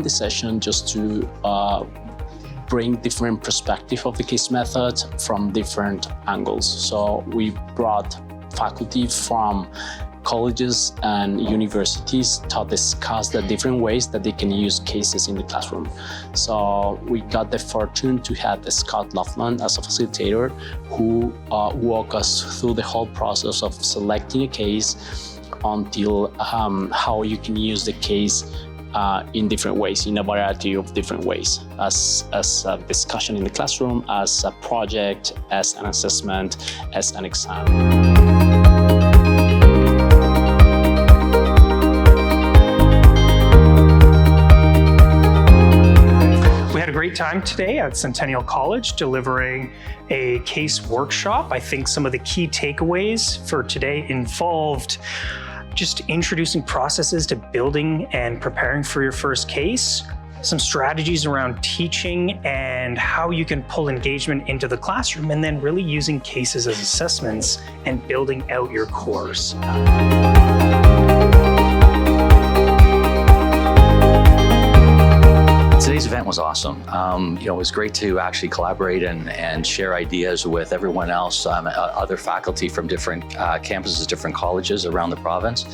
the session just to bring different perspective of the case method from different angles. So we brought faculty from colleges and universities to discuss the different ways that they can use cases in the classroom. So we got the fortune to have Scott Laughlin as a facilitator who walked us through the whole process of selecting a case until how you can use the case in different ways, in a variety of different ways, as a discussion in the classroom, as a project, as an assessment, as an exam. Great time today at Centennial College delivering a case workshop. I think some of the key takeaways for today involved just introducing processes to building and preparing for your first case, some strategies around teaching and how you can pull engagement into the classroom, and then really using cases as assessments and building out your course. Today's event was awesome. It was great to actually collaborate and share ideas with everyone else, other faculty from different campuses, different colleges around the province.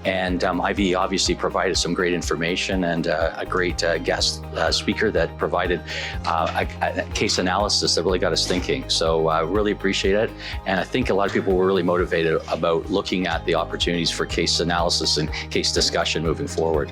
And Ivy obviously provided some great information and a great guest speaker that provided a case analysis that really got us thinking. So I really appreciate it. And I think a lot of people were really motivated about looking at the opportunities for case analysis and case discussion moving forward.